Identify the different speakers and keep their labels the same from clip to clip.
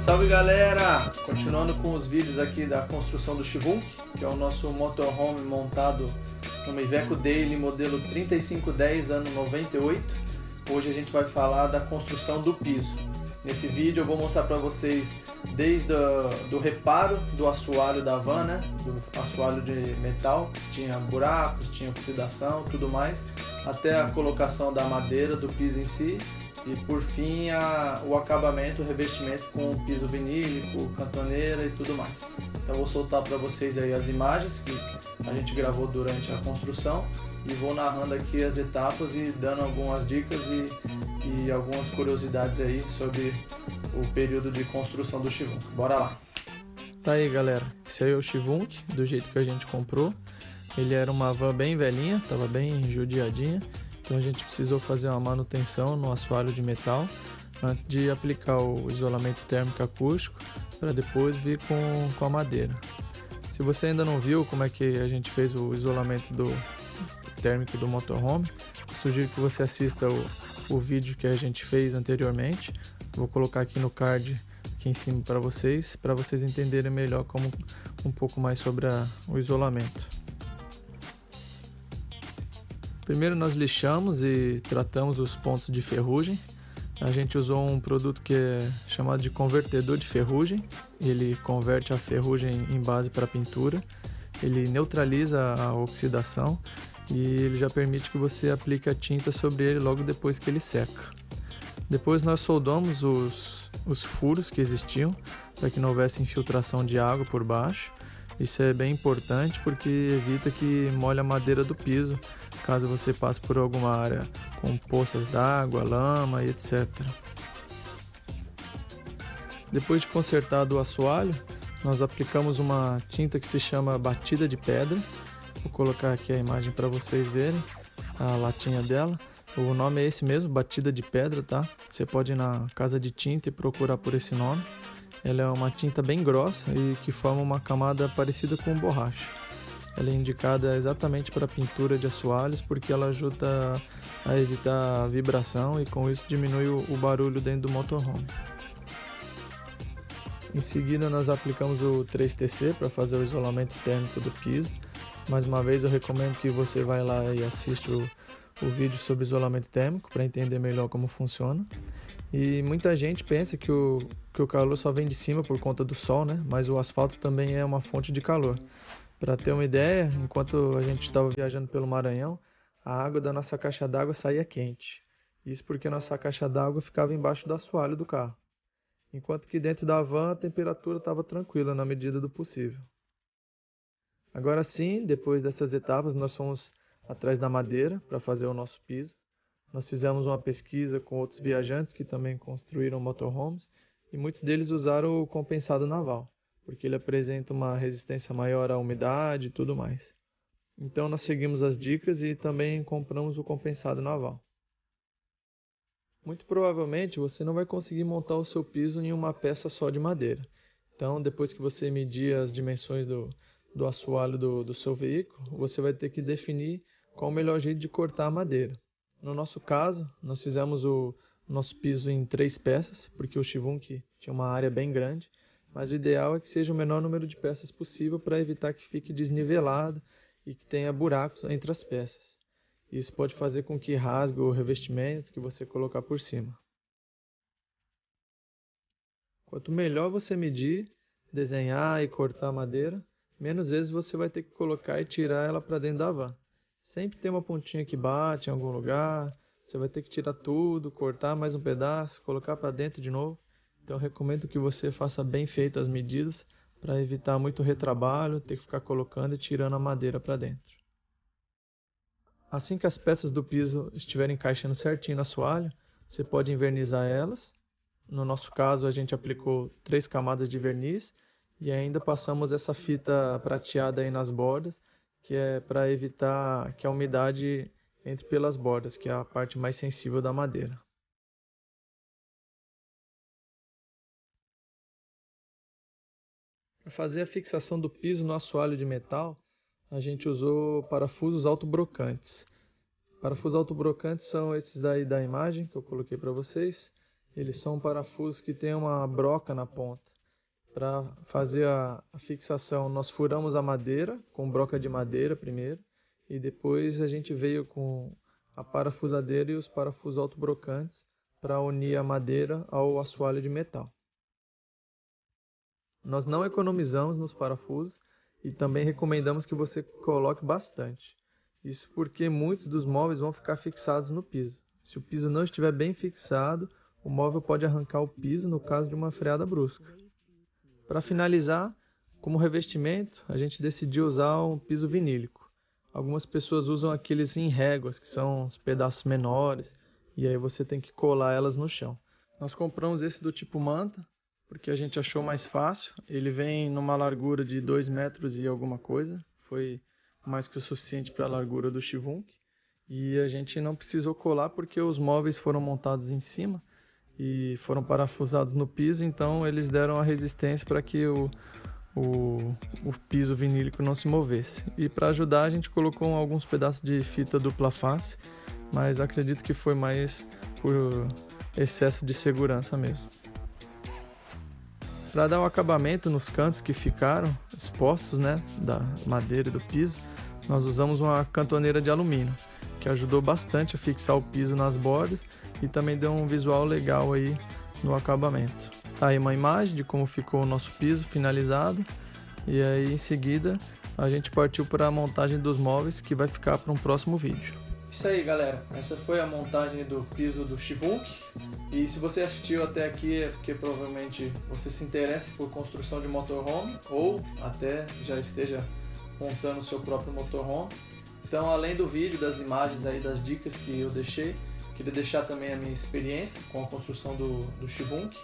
Speaker 1: Salve galera! Continuando com os vídeos aqui da construção do Chivunk, que é o nosso motorhome montado no Iveco Daily modelo 3510 ano 98. Hoje a gente vai falar da construção do piso. Nesse vídeo eu vou mostrar para vocês desde do reparo do assoalho da van, né? Do assoalho de metal, tinha buracos, tinha oxidação, tudo mais, até a colocação da madeira do piso em si. E por fim o acabamento, o revestimento com piso vinílico, cantoneira e tudo mais. Então vou soltar para vocês aí as imagens que a gente gravou durante a construção e vou narrando aqui as etapas e dando algumas dicas e algumas curiosidades aí sobre o período de construção do Chivunk. Bora lá! Tá aí galera, esse aí é o Chivunk, do jeito que a gente comprou. Ele era uma van bem velhinha, estava bem judiadinha. Então a gente precisou fazer uma manutenção no assoalho de metal antes de aplicar o isolamento térmico acústico para depois vir com a madeira. Se você ainda não viu como é que a gente fez o isolamento térmico do motorhome, sugiro que você assista o vídeo que a gente fez anteriormente. Vou colocar aqui no card aqui em cima para vocês entenderem melhor um pouco mais sobre o isolamento. Primeiro nós lixamos e tratamos os pontos de ferrugem. A gente usou um produto que é chamado de convertedor de ferrugem. Ele converte a ferrugem em base para pintura. Ele neutraliza a oxidação e ele já permite que você aplique a tinta sobre ele logo depois que ele seca. Depois nós soldamos os furos que existiam para que não houvesse infiltração de água por baixo. Isso é bem importante porque evita que molhe a madeira do piso, caso você passe por alguma área com poças d'água, lama e etc. Depois de consertado o assoalho, nós aplicamos uma tinta que se chama batida de pedra. Vou colocar aqui a imagem para vocês verem a latinha dela. O nome é esse mesmo, batida de pedra, tá? Você pode ir na casa de tinta e procurar por esse nome. Ela é uma tinta bem grossa e que forma uma camada parecida com borracha. Ela é indicada exatamente para pintura de assoalhos porque ela ajuda a evitar a vibração e com isso diminui o barulho dentro do motorhome. Em seguida nós aplicamos o 3TC para fazer o isolamento térmico do piso. Mais uma vez eu recomendo que você vá lá e assista o vídeo sobre isolamento térmico para entender melhor como funciona. E muita gente pensa que o calor só vem de cima por conta do sol, né? Mas o asfalto também é uma fonte de calor. Para ter uma ideia, enquanto a gente estava viajando pelo Maranhão, a água da nossa caixa d'água saía quente. Isso porque nossa caixa d'água ficava embaixo do assoalho do carro. Enquanto que dentro da van a temperatura estava tranquila na medida do possível. Agora sim, depois dessas etapas, nós fomos atrás da madeira para fazer o nosso piso. Nós fizemos uma pesquisa com outros viajantes que também construíram motorhomes e muitos deles usaram o compensado naval, porque ele apresenta uma resistência maior à umidade e tudo mais. Então nós seguimos as dicas e também compramos o compensado naval. Muito provavelmente você não vai conseguir montar o seu piso em uma peça só de madeira. Então depois que você medir as dimensões do assoalho do seu veículo, você vai ter que definir qual o melhor jeito de cortar a madeira. No nosso caso, nós fizemos o nosso piso em 3 peças, porque o Chivunk tinha uma área bem grande, mas o ideal é que seja o menor número de peças possível para evitar que fique desnivelado e que tenha buracos entre as peças. Isso pode fazer com que rasgue o revestimento que você colocar por cima. Quanto melhor você medir, desenhar e cortar a madeira, menos vezes você vai ter que colocar e tirar ela para dentro da van. Sempre tem uma pontinha que bate em algum lugar, você vai ter que tirar tudo, cortar mais um pedaço, colocar para dentro de novo. Então eu recomendo que você faça bem feito as medidas para evitar muito retrabalho, ter que ficar colocando e tirando a madeira para dentro. Assim que as peças do piso estiverem encaixando certinho no assoalho, você pode envernizar elas. No nosso caso a gente aplicou 3 camadas de verniz e ainda passamos essa fita prateada aí nas bordas, que é para evitar que a umidade entre pelas bordas, que é a parte mais sensível da madeira. Para fazer a fixação do piso no assoalho de metal, a gente usou parafusos autobrocantes. Parafusos autobrocantes são esses daí da imagem que eu coloquei para vocês. Eles são parafusos que tem uma broca na ponta. Para fazer a fixação, nós furamos a madeira com broca de madeira primeiro e depois a gente veio com a parafusadeira e os parafusos autobrocantes para unir a madeira ao assoalho de metal. Nós não economizamos nos parafusos e também recomendamos que você coloque bastante. Isso porque muitos dos móveis vão ficar fixados no piso. Se o piso não estiver bem fixado, o móvel pode arrancar o piso no caso de uma freada brusca. Para finalizar, como revestimento, a gente decidiu usar um piso vinílico. Algumas pessoas usam aqueles em réguas, que são os pedaços menores, e aí você tem que colar elas no chão. Nós compramos esse do tipo manta, porque a gente achou mais fácil. Ele vem numa largura de 2 metros e alguma coisa, foi mais que o suficiente para a largura do Chivunk. E a gente não precisou colar porque os móveis foram montados em cima e foram parafusados no piso, então eles deram a resistência para que o piso vinílico não se movesse. E para ajudar a gente colocou alguns pedaços de fita dupla face, mas acredito que foi mais por excesso de segurança mesmo. Para dar o acabamento nos cantos que ficaram expostos, né, da madeira e do piso, nós usamos uma cantoneira de alumínio, que ajudou bastante a fixar o piso nas bordas e também deu um visual legal aí no acabamento. Tá aí uma imagem de como ficou o nosso piso finalizado e aí em seguida a gente partiu para a montagem dos móveis, que vai ficar para um próximo vídeo. Isso aí, galera, essa foi a montagem do piso do Chivunk. E se você assistiu até aqui é porque provavelmente você se interessa por construção de motorhome ou até já esteja montando o seu próprio motorhome. Então, além do vídeo, das imagens aí, das dicas que eu deixei, queria deixar também a minha experiência com a construção do Chivunk.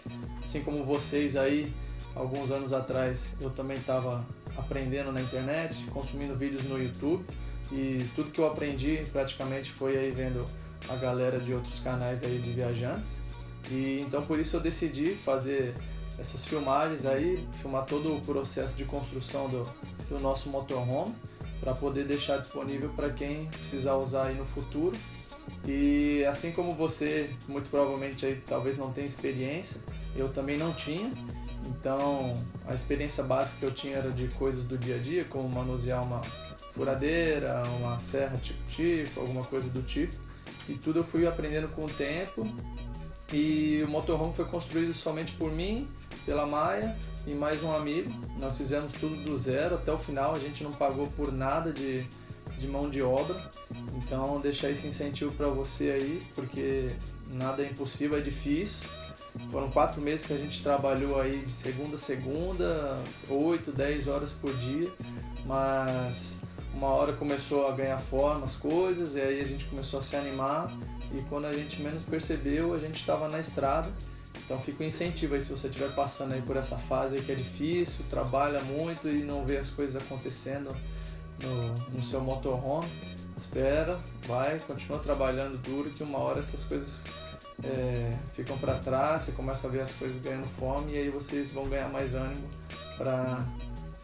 Speaker 1: Assim como vocês aí, alguns anos atrás, eu também estava aprendendo na internet, consumindo vídeos no YouTube. E tudo que eu aprendi praticamente foi aí vendo a galera de outros canais aí de viajantes. E então por isso eu decidi fazer essas filmagens aí, filmar todo o processo de construção do nosso motorhome, para poder deixar disponível para quem precisar usar aí no futuro. E assim como você, muito provavelmente aí talvez não tenha experiência, eu também não tinha. Então a experiência básica que eu tinha era de coisas do dia a dia, como manusear uma furadeira, uma serra tipo, alguma coisa do tipo. E tudo eu fui aprendendo com o tempo. E o motorhome foi construído somente por mim, pela Maia e mais um amigo. Nós fizemos tudo do zero até o final, a gente não pagou por nada de mão de obra. Então deixar esse incentivo para você aí, porque nada é impossível, é difícil. Foram 4 meses que a gente trabalhou aí de segunda a segunda, 8, 10 horas por dia, mas uma hora começou a ganhar forma as coisas e aí a gente começou a se animar e quando a gente menos percebeu, a gente estava na estrada. Então fica um incentivo aí, se você estiver passando aí por essa fase aí que é difícil, trabalha muito e não vê as coisas acontecendo no seu motorhome, espera, vai, continua trabalhando duro, que uma hora essas coisas ficam para trás, você começa a ver as coisas ganhando fome e aí vocês vão ganhar mais ânimo para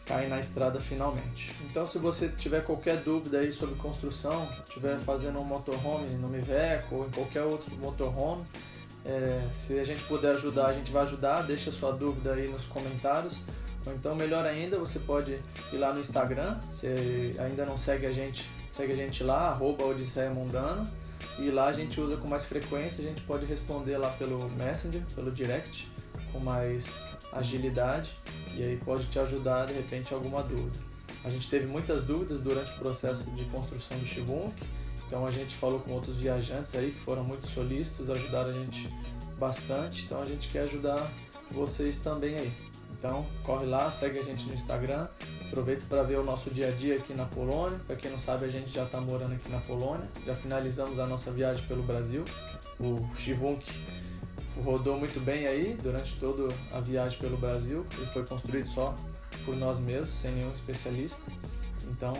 Speaker 1: cair na estrada finalmente. Então se você tiver qualquer dúvida aí sobre construção, estiver fazendo um motorhome no Iveco ou em qualquer outro motorhome, se a gente puder ajudar, a gente vai ajudar. Deixa sua dúvida aí nos comentários. Ou então, melhor ainda, você pode ir lá no Instagram. Se ainda não segue a gente lá, @odisseiamundana. E lá a gente usa com mais frequência, a gente pode responder lá pelo Messenger, pelo direct, com mais agilidade. E aí pode te ajudar, de repente, alguma dúvida. A gente teve muitas dúvidas durante o processo de construção do Chivunk. Então a gente falou com outros viajantes aí que foram muito solícitos, ajudaram a gente bastante. Então a gente quer ajudar vocês também aí. Então corre lá, segue a gente no Instagram, aproveita para ver o nosso dia a dia aqui na Polônia. Para quem não sabe, a gente já está morando aqui na Polônia, já finalizamos a nossa viagem pelo Brasil. O Chivunk rodou muito bem aí durante toda a viagem pelo Brasil. Ele foi construído só por nós mesmos, sem nenhum especialista. Então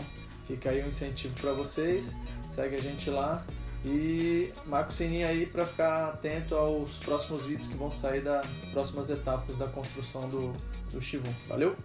Speaker 1: fica aí um incentivo para vocês. Segue a gente lá e marca o sininho aí para ficar atento aos próximos vídeos que vão sair das próximas etapas da construção do Chivunk. Valeu?